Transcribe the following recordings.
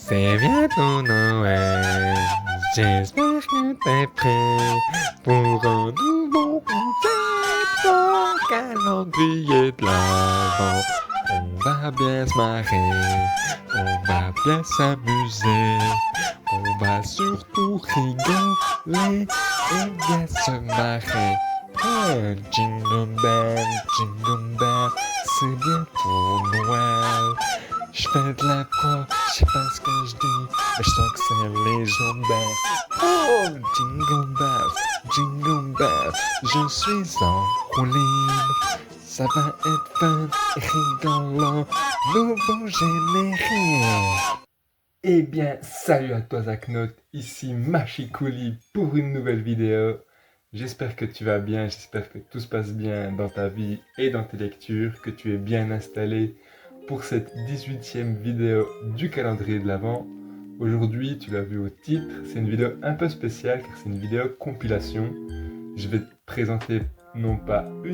C'est bientôt Noël, j'espère que t'es prêt pour un nouveau concept en calendrier de l'Avent. On va bien se marrer, on va bien s'amuser, on va surtout rigoler et bien se marrer. Jingle bell, c'est bientôt Noël. Je fais de l'impro, je sais pas ce que je dis, mais je sens que c'est légendaire. Oh, jingle bells, je suis en roue libre. Ça va être fun et rigolant, nouveau générique. Eh bien, salut à toi Zaknote, ici Machikouli pour une nouvelle vidéo. J'espère que tu vas bien, j'espère que tout se passe bien dans ta vie et dans tes lectures, que tu es bien installé pour cette 18e vidéo du calendrier de l'Avent. Aujourd'hui, tu l'as vu au titre, c'est une vidéo un peu spéciale car c'est une vidéo compilation. Je vais te présenter non pas une,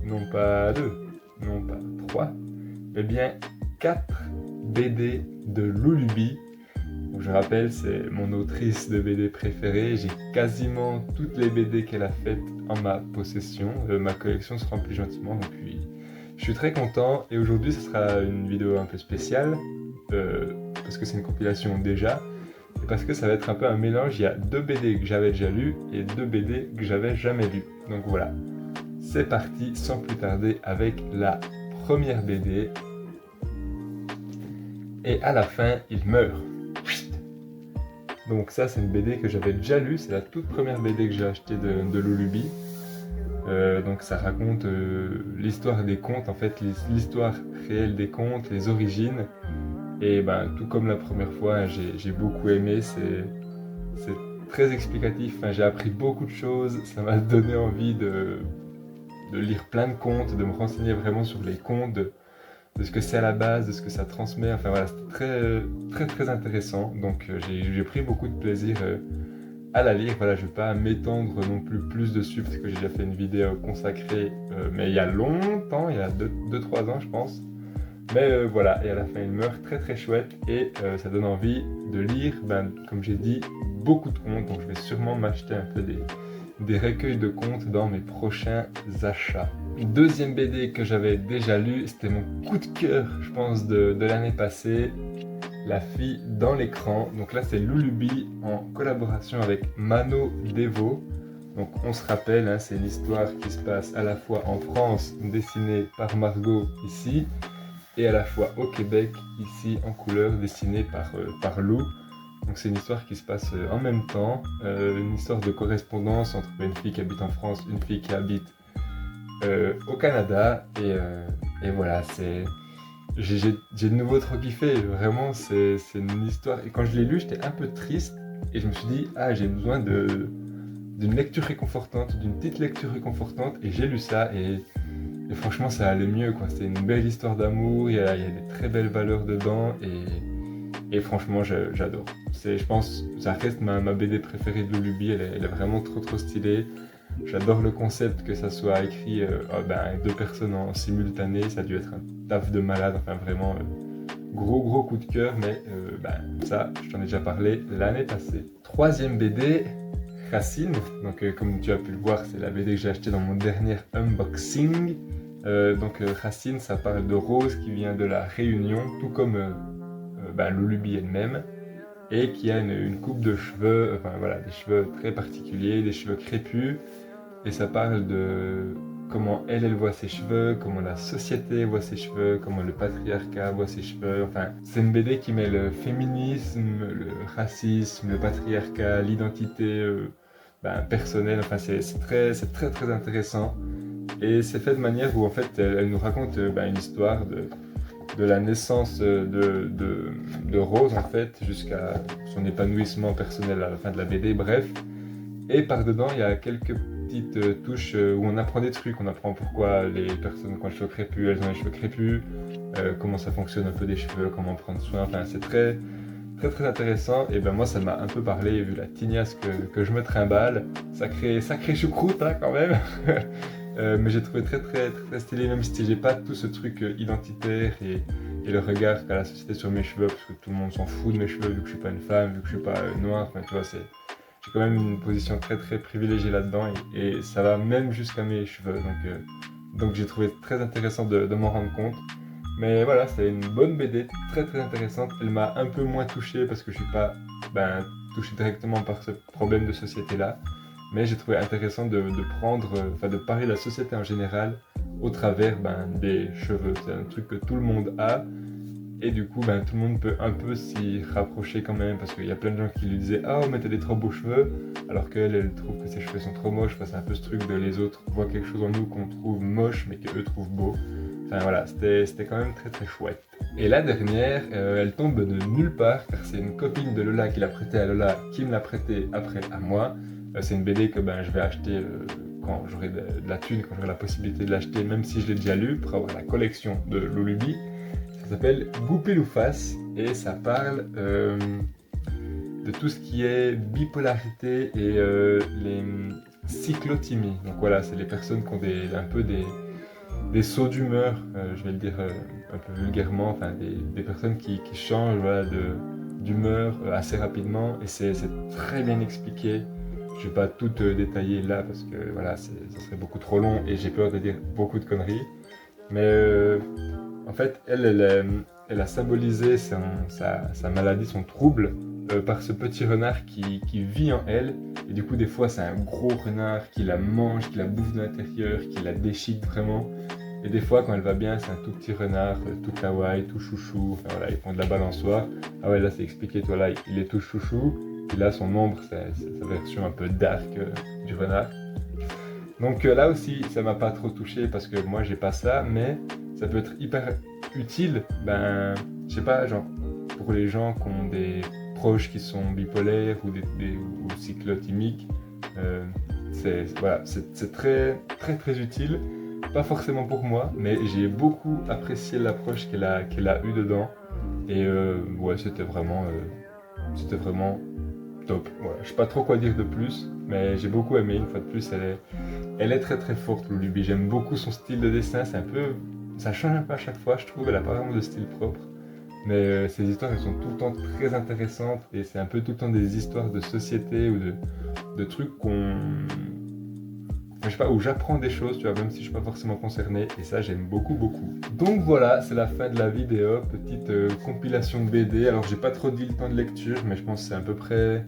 non pas deux, non pas trois, mais bien 4 BD de Lulubi. Donc, je rappelle, c'est mon autrice de BD préférée. J'ai quasiment toutes les BD qu'elle a faites en ma possession. Ma collection se remplit gentiment, donc je suis très content. Et aujourd'hui, ce sera une vidéo un peu spéciale, parce que c'est une compilation déjà, et parce que ça va être un peu un mélange. Il y a 2 BD que j'avais déjà lues et 2 BD que j'avais jamais lues. Donc voilà, c'est parti sans plus tarder avec la première BD. Et à la fin, il meurt. Donc ça, c'est une BD que j'avais déjà lue, c'est la toute première BD que j'ai achetée de Lulubi. Donc ça raconte l'histoire des contes, en fait, l'histoire réelle des contes, les origines. Et ben, tout comme la première fois, hein, j'ai beaucoup aimé, c'est très explicatif, hein, j'ai appris beaucoup de choses, ça m'a donné envie de lire plein de contes, de me renseigner vraiment sur les contes, de ce que c'est à la base, de ce que ça transmet. Enfin voilà, c'était très intéressant. Donc j'ai pris beaucoup de plaisir à la lire. Voilà, je ne vais pas m'étendre non plus dessus parce que j'ai déjà fait une vidéo consacrée, mais il y a longtemps, il y a 2-3 ans je pense. Mais voilà, et à la fin il meurt, très chouette, et ça donne envie de lire, ben, comme j'ai dit, beaucoup de contes. Donc je vais sûrement m'acheter un peu des recueils de contes dans mes prochains achats. Deuxième BD que j'avais déjà lu, c'était mon coup de cœur, je pense, de l'année passée, La fille dans l'écran. Donc là, c'est Lulubi en collaboration avec Mano Devo. Donc on se rappelle, hein, c'est une histoire qui se passe à la fois en France, dessinée par Margot ici, et à la fois au Québec, ici en couleur, dessinée par Lou. Donc c'est une histoire qui se passe en même temps, une histoire de correspondance entre une fille qui habite en France, une fille qui habite au Canada, et voilà, j'ai de nouveau trop kiffé, vraiment c'est une histoire, et quand je l'ai lu j'étais un peu triste, et je me suis dit, ah, j'ai besoin d'une lecture réconfortante, d'une petite lecture réconfortante, et j'ai lu ça, et franchement ça allait mieux, quoi. C'est une belle histoire d'amour, il y a des très belles valeurs dedans, et franchement j'adore. Je pense que ça reste ma BD préférée de Lulubi, elle est vraiment trop stylée. J'adore le concept que ça soit écrit avec 2 personnes en simultané, ça a dû être un taf de malade, enfin vraiment gros coup de cœur, mais ça je t'en ai déjà parlé l'année passée. Troisième BD, Racine, donc comme tu as pu le voir, c'est la BD que j'ai achetée dans mon dernier unboxing. Racine, ça parle de Rose qui vient de la Réunion, tout comme Lulubi elle-même, et qui a une coupe de cheveux, enfin voilà, des cheveux très particuliers, des cheveux crépus, et ça parle de comment elle voit ses cheveux, comment la société voit ses cheveux, comment le patriarcat voit ses cheveux. Enfin, c'est une BD qui met le féminisme, le racisme, le patriarcat, l'identité personnelle. Enfin, c'est très intéressant, et c'est fait de manière où en fait elle nous raconte une histoire de la naissance de Rose en fait jusqu'à son épanouissement personnel à la fin de la BD, bref. Et par dedans il y a quelques petites touches où on apprend des trucs, on apprend pourquoi les personnes qui ont les cheveux crépus, elles ont les cheveux crépus, comment ça fonctionne un peu des cheveux, comment prendre soin, enfin c'est très intéressant. Et ben moi ça m'a un peu parlé, vu la tignasse que je me trimballe, sacré choucroute hein, quand même. Mais j'ai trouvé très stylé, même si j'ai pas tout ce truc identitaire et et le regard qu'a la société sur mes cheveux, parce que tout le monde s'en fout de mes cheveux vu que je suis pas une femme, vu que je suis pas noir, enfin tu vois, j'ai quand même une position très très privilégiée là-dedans et ça va même jusqu'à mes cheveux, donc j'ai trouvé très intéressant de m'en rendre compte. Mais voilà, c'est une bonne BD, très très intéressante. Elle m'a un peu moins touché parce que je suis pas touché directement par ce problème de société-là. Mais j'ai trouvé intéressant de prendre, de parler de la société en général au travers des cheveux. C'est un truc que tout le monde a. Et du coup, tout le monde peut un peu s'y rapprocher quand même, parce qu'il y a plein de gens qui lui disaient « Ah, oh, mais t'as des trop beaux cheveux », alors qu'elle, elle trouve que ses cheveux sont trop moches. Enfin, c'est un peu ce truc de les autres voient quelque chose en nous qu'on trouve moche, mais qu'eux trouvent beau. Enfin voilà, c'était quand même très très chouette. Et la dernière, elle tombe de nulle part, car c'est une copine de Lola qui l'a prêtée à Lola, qui me l'a prêtée après à moi. C'est une BD que je vais acheter quand j'aurai de la thune, quand j'aurai la possibilité de l'acheter, même si je l'ai déjà lu, pour avoir la collection de Lulubi. Ça s'appelle Goupil-ou-Face et ça parle de tout ce qui est bipolarité et les cyclothymies. Donc voilà, c'est les personnes qui ont un peu des sauts d'humeur, je vais le dire un peu vulgairement, enfin des personnes qui changent d'humeur assez rapidement et c'est très bien expliqué. Je ne vais pas tout détailler là parce que voilà, ça serait beaucoup trop long et j'ai peur de dire beaucoup de conneries. Mais en fait, elle a symbolisé sa maladie, son trouble, par ce petit renard qui vit en elle. Et du coup, des fois, c'est un gros renard qui la mange, qui la bouffe de l'intérieur, qui la déchique vraiment. Et des fois, quand elle va bien, c'est un tout petit renard, tout kawaii, tout chouchou. Enfin voilà, ils font de la balançoire. Ah ouais, là, c'est expliqué, toi, là, il est tout chouchou. Et là, son ombre, c'est sa version un peu dark du renard. Donc là aussi, ça m'a pas trop touché parce que moi, j'ai pas ça, mais ça peut être hyper utile, je sais pas, genre, pour les gens qui ont des proches qui sont bipolaires ou cyclothymiques, c'est très très très utile. Pas forcément pour moi, mais j'ai beaucoup apprécié l'approche qu'elle a eue dedans. Et ouais, c'était vraiment top. Voilà. Je sais pas trop quoi dire de plus, mais j'ai beaucoup aimé. Une fois de plus, elle est très très forte, Lulubi. J'aime beaucoup son style de dessin. Ça change un peu à chaque fois, je trouve. Elle a pas vraiment de style propre. Mais ces histoires, elles sont tout le temps très intéressantes. Et c'est un peu tout le temps des histoires de société ou de trucs je sais pas, où j'apprends des choses, tu vois, même si je suis pas forcément concerné, et ça j'aime beaucoup beaucoup. Donc voilà, c'est la fin de la vidéo, petite compilation de BD. Alors j'ai pas trop dit le temps de lecture, mais je pense que c'est à peu près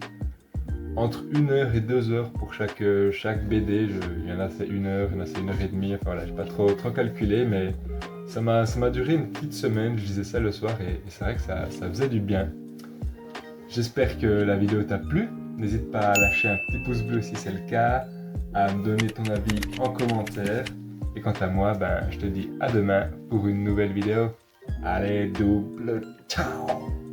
entre 1 heure et 2 heures pour chaque BD. Il y en a c'est 1 heure, il y en a c'est 1 heure et demie, enfin voilà, j'ai pas trop calculé, mais ça m'a duré une petite semaine, je lisais ça le soir, et c'est vrai que ça faisait du bien. J'espère que la vidéo t'a plu, n'hésite pas à lâcher un petit pouce bleu si c'est le cas, à me donner ton avis en commentaire. Et quant à moi, je te dis à demain pour une nouvelle vidéo. Allez, double ciao!